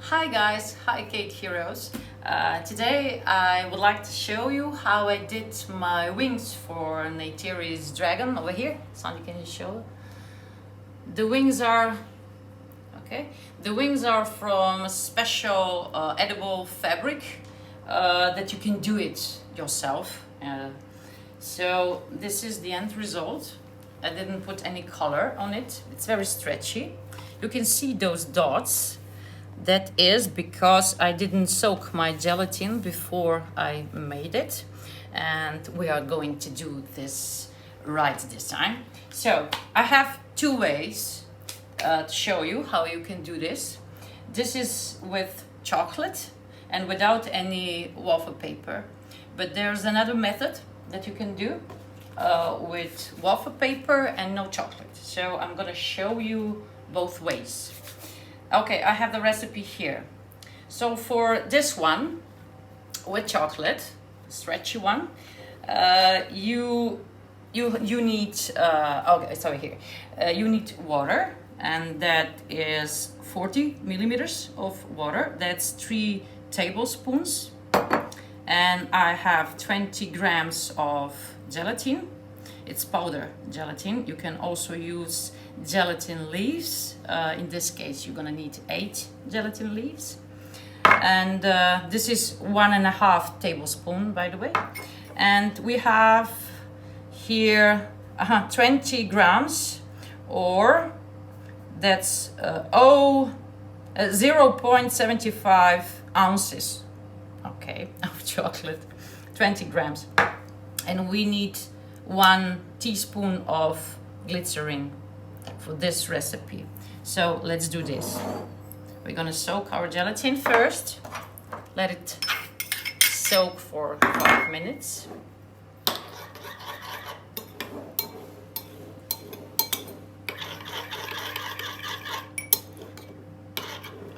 Hi guys, hi Cake Heroes. Today I would like to show you how I did my wings for Daenerys dragon over here. Sandy, can you show? The wings are from a special edible fabric that you can do it yourself. So this is the end result. I didn't put any color on it. It's very stretchy. You can see those dots. That is because I didn't soak my gelatin before I made it, and we are going to do this right this time. So I have two ways to show you how you can do this. This is with chocolate and without any waffle paper, but there's another method that you can do with waffle paper and no chocolate. So I'm gonna show you both ways. Okay, I have the recipe here. So for this one with chocolate, stretchy one, you need you need water, and that is 40 milliliters of water. That's 3 tablespoons. And I have 20 grams of gelatin. It's powder gelatin. You can also use gelatin leaves. In this case, you're gonna need 8 gelatin leaves. And this is 1.5 tablespoon, by the way. And we have here 20 grams, or that's 0.75 ounces, okay, of chocolate, 20 grams. And we need 1 teaspoon of glycerin for this recipe. So let's do this. We're gonna soak our gelatin first. Let it soak for 5 minutes.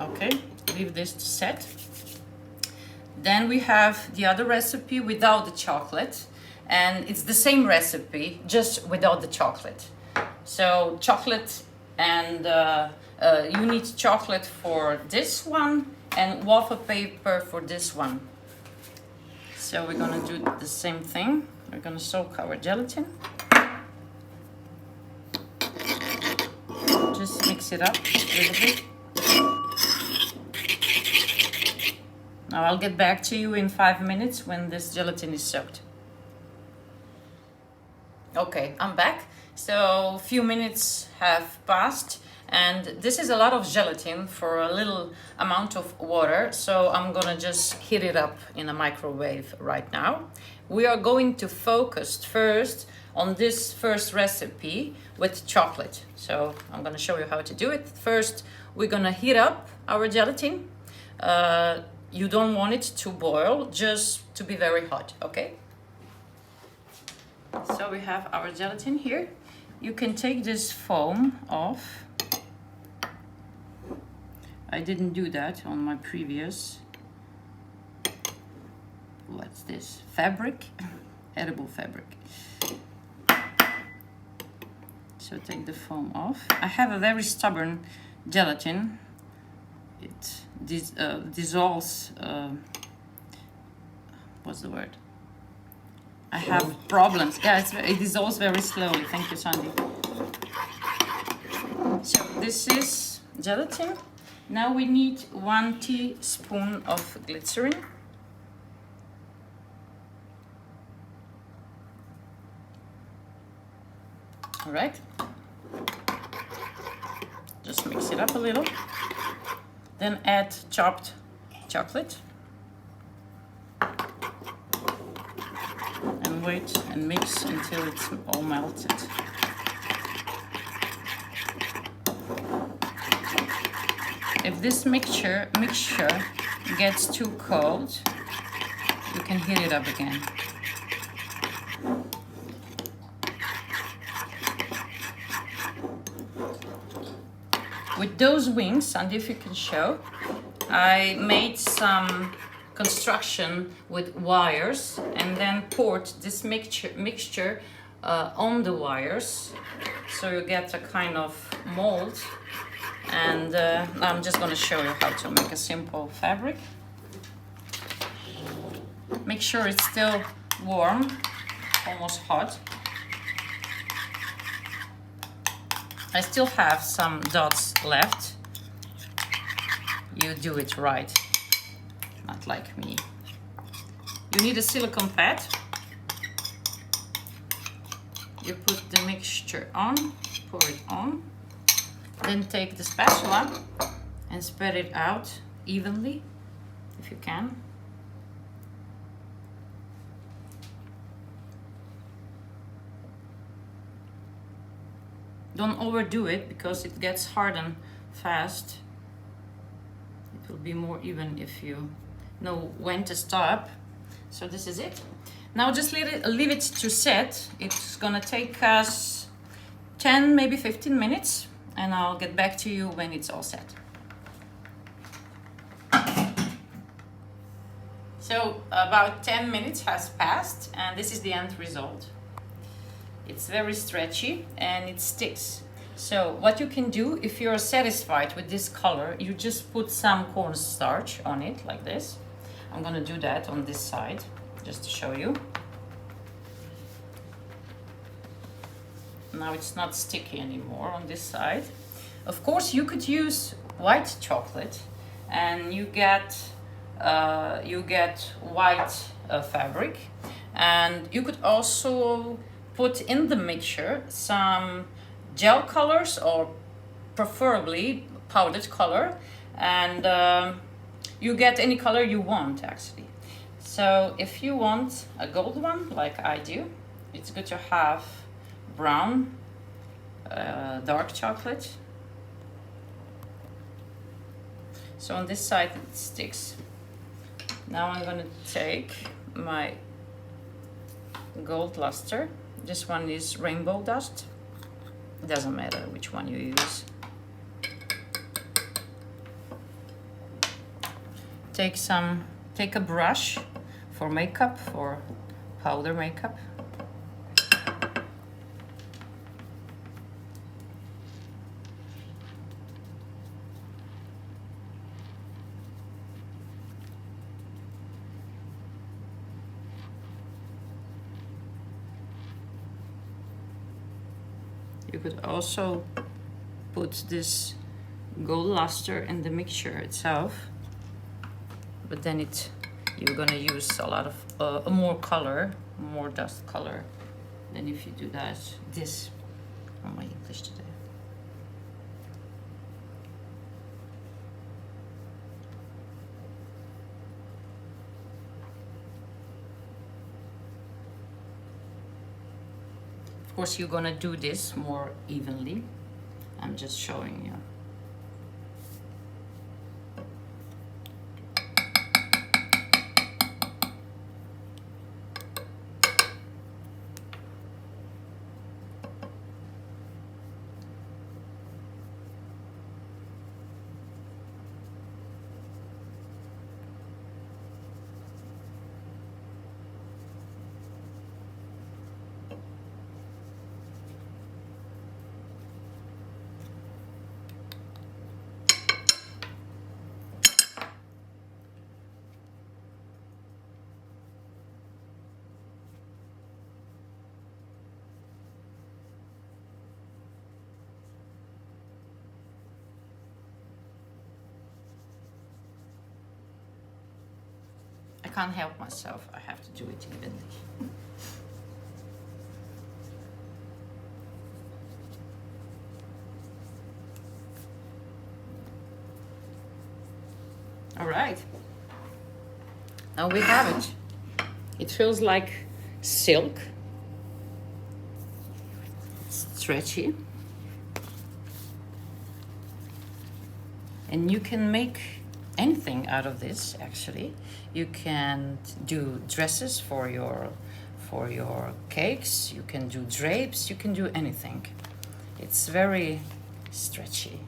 Okay, leave this to set. Then we have the other recipe without the chocolate, and it's the same recipe, just without the chocolate. So chocolate, and you need chocolate for this one and waffle paper for this one. So we're gonna do the same thing. We're gonna soak our gelatin. Just mix it up a little bit. Now I'll get back to you in 5 minutes when this gelatin is soaked. Okay, I'm back. So a few minutes have passed, and this is a lot of gelatin for a little amount of water. So I'm gonna just heat it up in a microwave right now. We are going to focus first on this first recipe with chocolate. So I'm gonna show you how to do it. First, we're gonna heat up our gelatin. You don't want it to boil, just to be very hot, okay? So we have our gelatin here. You can take this foam off. I didn't do that on my previous, what's this? Fabric, edible fabric. So take the foam off. I have a very stubborn gelatin. It dissolves, what's the word? I have problems. Yeah, it dissolves very slowly. Thank you, Sandy. So this is gelatin. Now we need 1 teaspoon of glycerin. All right. Just mix it up a little. Then add chopped chocolate. And wait and mix until it's all melted. If this mixture gets too cold, you can heat it up again. With those wings, Sandy, if you can show, I made some construction with wires and then poured this mixture on the wires, so you get a kind of mold And now I'm just going to show you how to make a simple fabric. Make sure it's still warm, almost hot. I still have some dots left. You do it right, not like me. You need a silicone pad. You put the mixture on, pour it on. Then take the spatula and spread it out evenly, if you can. Don't overdo it because it gets hardened fast. It will be more even if you know when to stop. So this is it. Now just leave it to set. It's gonna take us 10, maybe 15 minutes. And I'll get back to you when it's all set. So about 10 minutes has passed and this is the end result. It's very stretchy and it sticks. So what you can do if you're satisfied with this color, you just put some cornstarch on it like this. I'm gonna do that on this side just to show you. Now it's not sticky anymore on this side. Of course, you could use white chocolate, and you get white fabric, and you could also put in the mixture some gel colors or preferably powdered color, and you get any color you want actually. So if you want a gold one like I do, it's good to have brown, dark chocolate. So on this side it sticks. Now I'm gonna take my gold luster. This one is rainbow dust. It doesn't matter which one you use. Take a brush for makeup, for powder makeup. You could also put this gold luster in the mixture itself, but then you're gonna use a lot of more color, more dust color than if you do that. This, oh my English today. Of course, you're gonna do this more evenly. I'm just showing you. I can't help myself. I have to do it evenly. All right. Now we have it. It feels like silk. It's stretchy. And you can make anything out of this actually. You can do dresses for your cakes, you can do drapes, you can do anything. It's very stretchy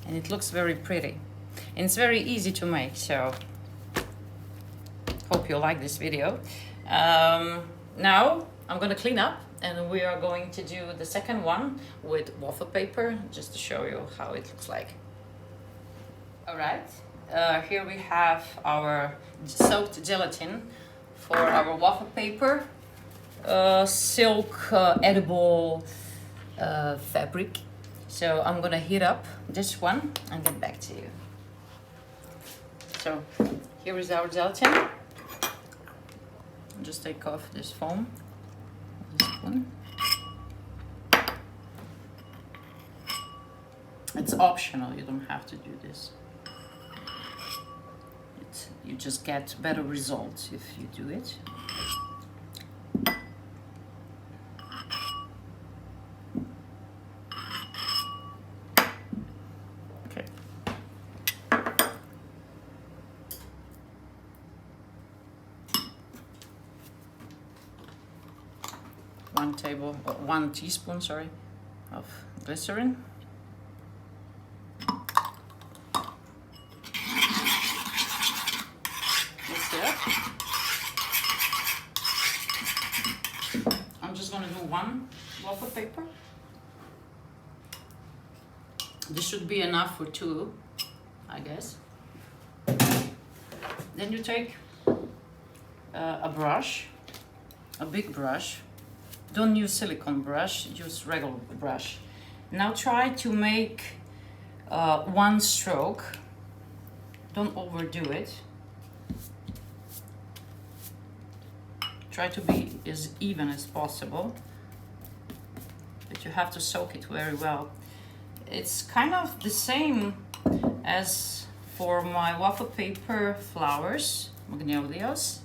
and it looks very pretty. And it's very easy to make, so hope you like this video. Now I'm gonna clean up and we are going to do the second one with waffle paper just to show you how it looks like. All right, here we have our soaked gelatin for our waffle paper, silk edible fabric. So I'm gonna heat up this one and get back to you. So here is our gelatin. I'll just take off this foam, this one. It's optional, you don't have to do this. You just get better results if you do it. Okay. One teaspoon, sorry, of glycerin. I'm just going to do one waffle paper. This should be enough for two, I guess. Then you take a brush, a big brush. Don't use silicone brush, use regular brush. Now try to make one stroke. Don't overdo it. Try to be as even as possible, but you have to soak it very well. It's kind of the same as for my waffle paper flowers, magnolias,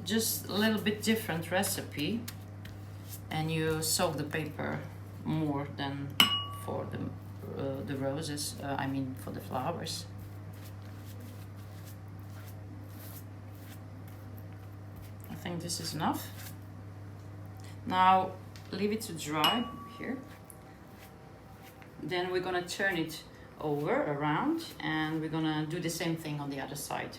just a little bit different recipe, and you soak the paper more than for the roses, I mean for the flowers. I think this is enough. Now leave it to dry here. Then we're gonna turn it over around and we're gonna do the same thing on the other side.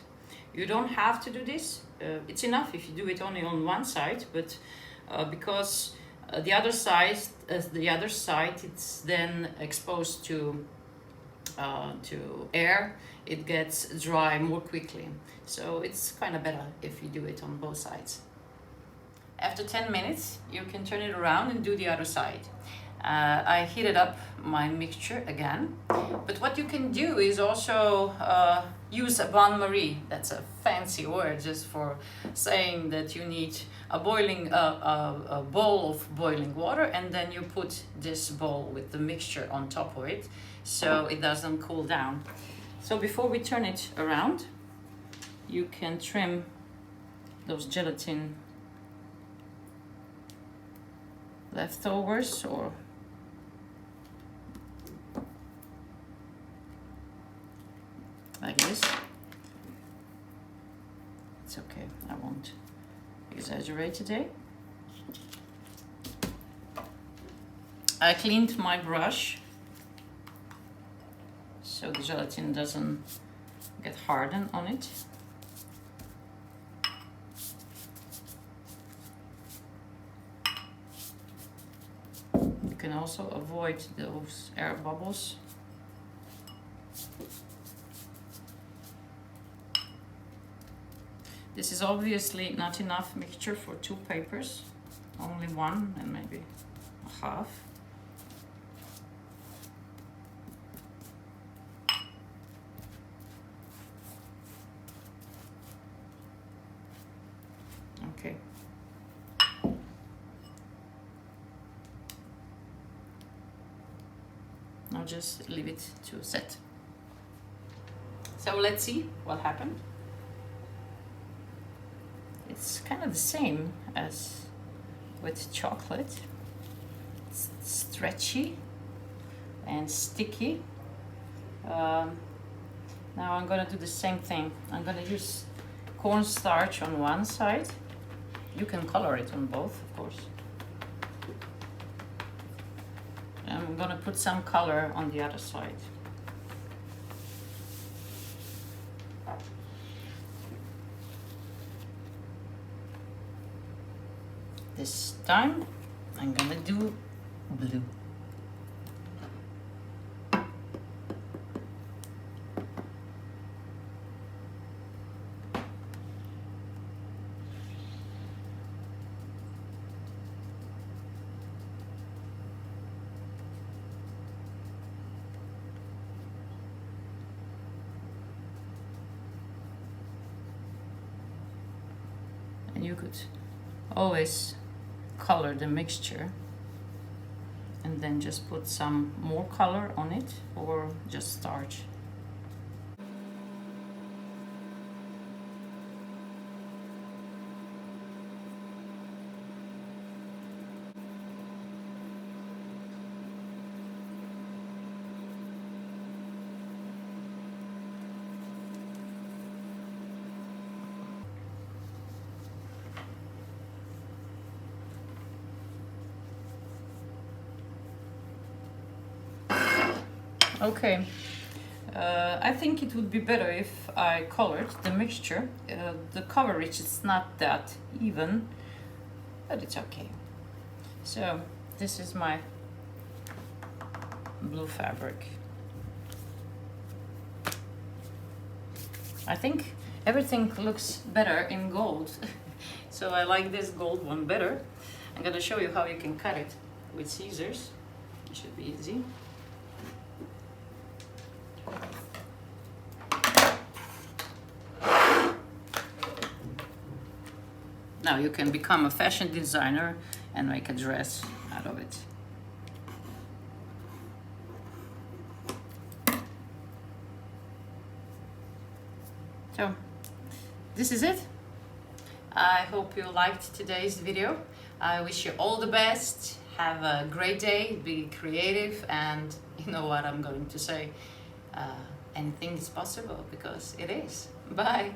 You don't have to do this. It's enough if you do it only on one side, but because the other side, it's then exposed to air, it gets dry more quickly. So it's kind of better if you do it on both sides. After 10 minutes, you can turn it around and do the other side. I heated up my mixture again, but what you can do is also use a bain-marie. That's a fancy word just for saying that you need a bowl of boiling water, and then you put this bowl with the mixture on top of it so it doesn't cool down. So before we turn it around, you can trim those gelatin leftovers, or like this. It's okay, I won't exaggerate today. I cleaned my brush so the gelatin doesn't get hardened on it. You can also avoid those air bubbles. This is obviously not enough mixture for 2 papers, only 1 and maybe a half. Okay. Now just leave it to set. So let's see what happened. It's kind of the same as with chocolate. It's stretchy and sticky. Now I'm gonna do the same thing. I'm gonna use cornstarch on one side. You can color it on both, of course. And I'm gonna put some color on the other side. This time I'm gonna do blue. you could always color the mixture and then just put some more color on it, or just starch. Okay, I think it would be better if I colored the mixture. The coverage is not that even, but it's okay. So this is my blue fabric. I think everything looks better in gold. So I like this gold one better. I'm gonna show you how you can cut it with scissors. It should be easy. Now you can become a fashion designer and make a dress out of it. So this is it. I hope you liked today's video. I wish you all the best. Have a great day, be creative, and you know what I'm going to say. Anything is possible, because it is. Bye.